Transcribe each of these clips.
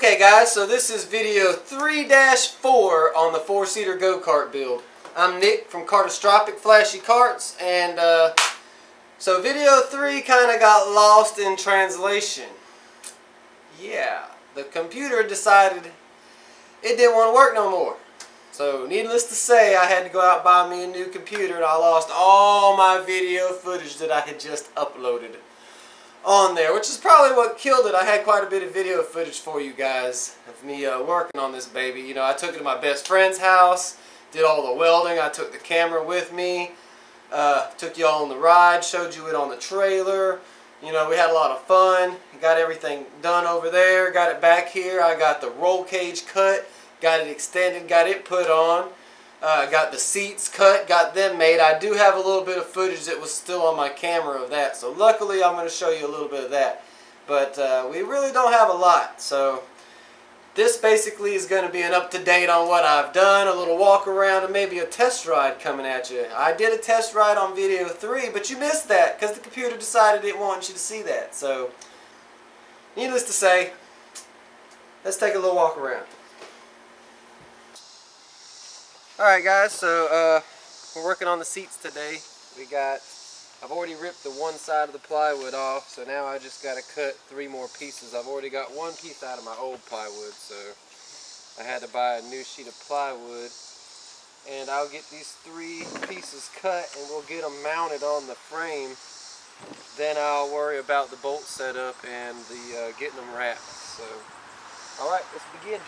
Okay guys, so this is video 3-4 on the 4-seater Go Kart build. I'm Nick from Cartostropic Flashy Karts, and so video 3 kind of got lost in translation. Yeah, the computer decided it didn't want to work no more. So needless to say, I had to go out and buy me a new computer, and I lost all my video footage that I had just uploaded on there, which is probably what killed it. I had quite a bit of video footage for you guys of me working on this baby. You know, I took it to my best friend's house, did all the welding, I took the camera with me, took y'all on the ride, showed you it on the trailer. You know, we had a lot of fun, got everything done over there, got it back here. I got the roll cage cut, got it extended, got it put on. Got the seats cut, got them made. I do have a little bit of footage that was still on my camera of that, so luckily I'm going to show you a little bit of that. But we really don't have a lot, so this basically is going to be an up-to-date on what I've done, a little walk around, and maybe a test ride coming at you. I did a test ride on video 3, but you missed that because the computer decided it wanted you to see that. So, needless to say, let's take a little walk around. Alright guys, so we're working on the seats today. I've already ripped the one side of the plywood off, so now I just got to cut 3 more pieces. I've already got one piece out of my old plywood, so I had to buy a new sheet of plywood. And I'll get these 3 pieces cut and we'll get them mounted on the frame. Then I'll worry about the bolt setup and the getting them wrapped. So, alright, let's begin.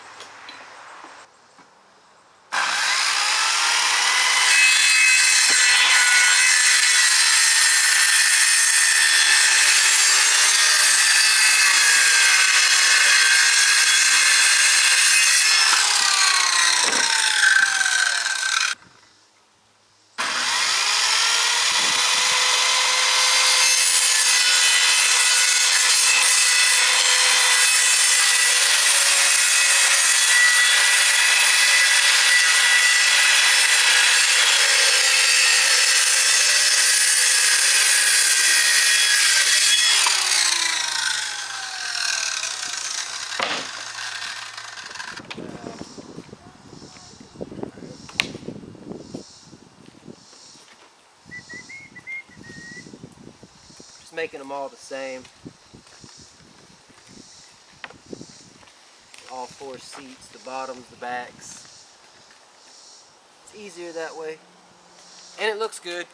Making them all the same. All 4 seats, the bottoms, the backs. It's easier that way. And it looks good.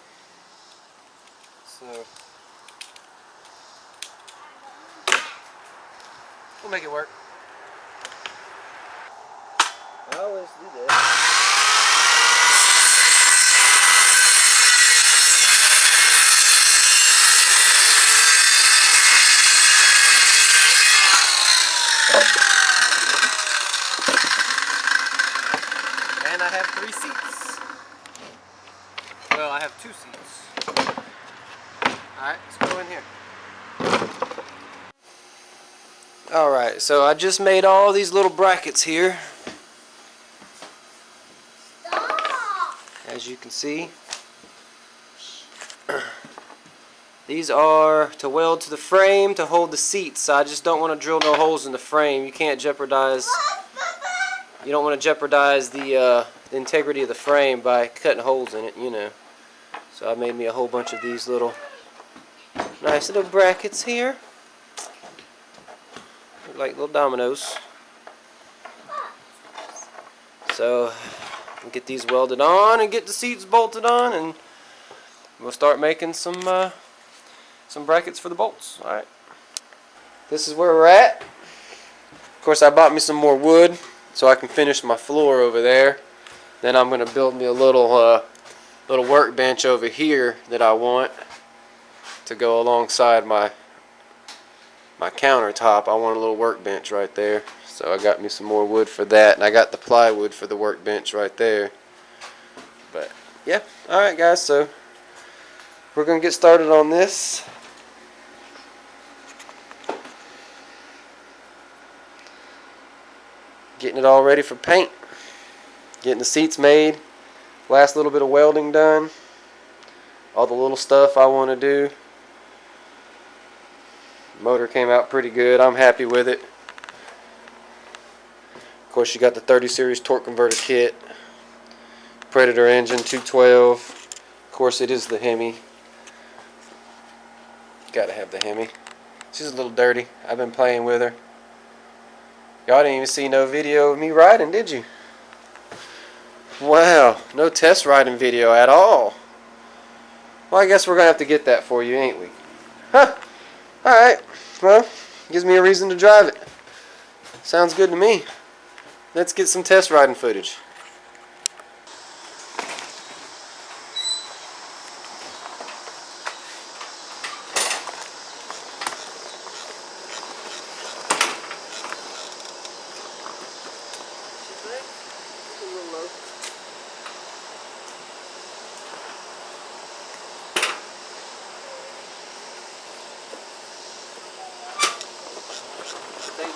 So we'll make it work. I always do that. And I have 3 seats. Well, I have 2 seats. Alright, let's go in here. Alright, so I just made all these little brackets here. Stop. As you can see. These are to weld to the frame to hold the seats. I just don't want to drill no holes in the frame. You can't jeopardize... You don't want to jeopardize the integrity of the frame by cutting holes in it, you know. So I made me a whole bunch of these little nice little brackets here. Look like little dominoes. So we'll get these welded on and get the seats bolted on, and we'll start making some brackets for the bolts. Alright. This is where we're at. Of course, I bought me some more wood so I can finish my floor over there. Then I'm going to build me a little workbench over here that I want to go alongside my countertop. I want a little workbench right there. So I got me some more wood for that, and I got the plywood for the workbench right there. But yeah, alright guys, so we're going to get started on this. Getting it all ready for paint. Getting the seats made. Last little bit of welding done. All the little stuff I want to do. Motor came out pretty good. I'm happy with it. Of course, you got the 30 series torque converter kit, Predator engine, 212. Of course, it is the Hemi. Gotta have the Hemi. She's a little dirty. I've been playing with her. Y'all didn't even see no video of me riding, did you? Wow, no test riding video at all. Well, I guess we're gonna have to get that for you, ain't we? Huh. Alright. Well, gives me a reason to drive it. Sounds good to me. Let's get some test riding footage.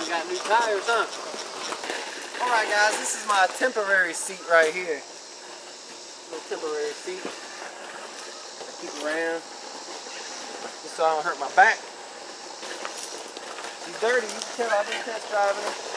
We got new tires, huh? Alright guys, this is my temporary seat right here. Little temporary seat. I keep around just so I don't hurt my back. She's dirty, you can tell I've been test driving her.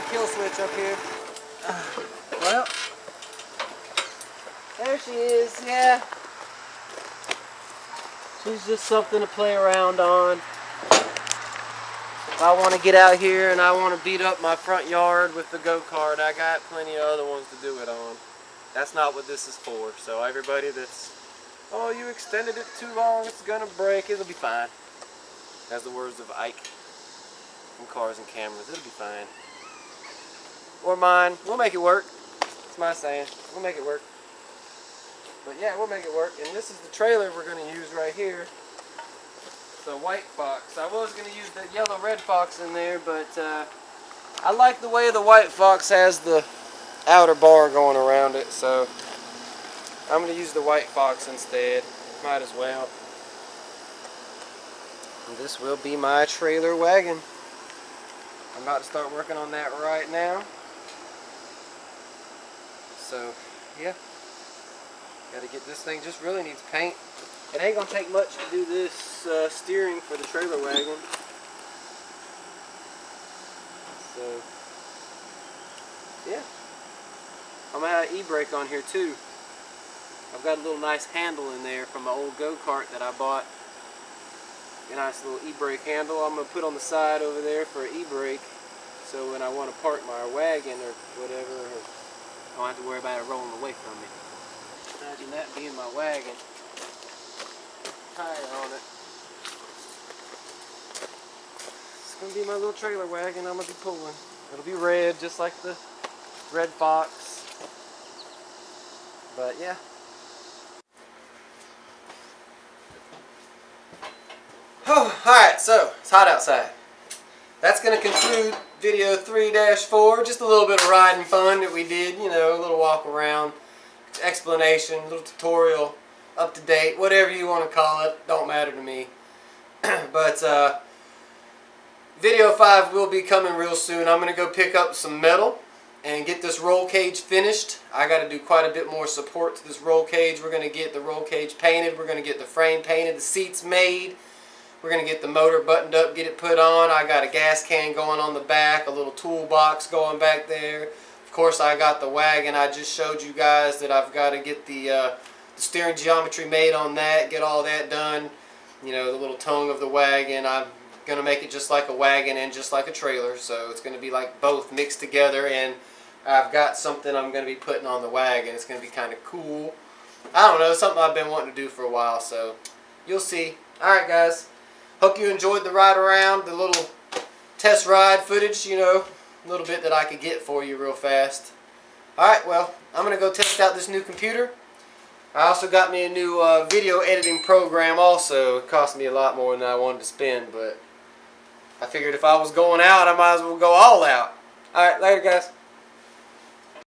a kill switch up here. Well, there she is, yeah. She's just something to play around on. If I want to get out here and I want to beat up my front yard with the go-kart, I got plenty of other ones to do it on. That's not what this is for. So everybody that's, oh, you extended it too long, it's gonna break, it'll be fine. As the words of Ike from Cars and Cameras, it'll be fine. Or mine, we'll make it work. That's my saying, we'll make it work. But yeah, we'll make it work. And this is the trailer we're gonna use right here. The white fox. I was going to use the yellow red fox in there, but I like the way the white fox has the outer bar going around it, so I'm going to use the white fox instead. Might as well. And this will be my trailer wagon. I'm about to start working on that right now. So, yeah. Got to get this thing, just really needs paint. It ain't going to take much to do this steering for the trailer wagon. So, yeah. I'm going to have an e-brake on here too. I've got a little nice handle in there from my old go-kart that I bought. A nice little e-brake handle I'm going to put on the side over there for an e-brake. So when I want to park my wagon or whatever, I don't have to worry about it rolling away from me. Imagine that being my wagon. Tire on it. It's going to be my little trailer wagon I'm going to be pulling. It'll be red, just like the red fox. But yeah. Oh, alright, so it's hot outside. That's going to conclude video 3-4. Just a little bit of riding fun that we did, you know, a little walk around, explanation, a little tutorial. Up to date, whatever you want to call it, don't matter to me. But video 5 will be coming real soon. I'm going to go pick up some metal and get this roll cage finished. I got to do quite a bit more support to this roll cage. We're going to get the roll cage painted. We're going to get the frame painted, the seats made. We're going to get the motor buttoned up, get it put on. I got a gas can going on the back, a little toolbox going back there. Of course, I got the wagon. I just showed you guys that I've got to get the steering geometry made on that, get all that done. You know, the little tongue of the wagon. I'm going to make it just like a wagon and just like a trailer. So it's going to be like both mixed together. And I've got something I'm going to be putting on the wagon. It's going to be kind of cool. I don't know, something I've been wanting to do for a while. So you'll see. Alright guys. Hope you enjoyed the ride around, the little test ride footage, you know, a little bit that I could get for you real fast. Alright, well, I'm going to go test out this new computer. I also got me a new video editing program also. It cost me a lot more than I wanted to spend, but I figured if I was going out, I might as well go all out. Alright, later guys.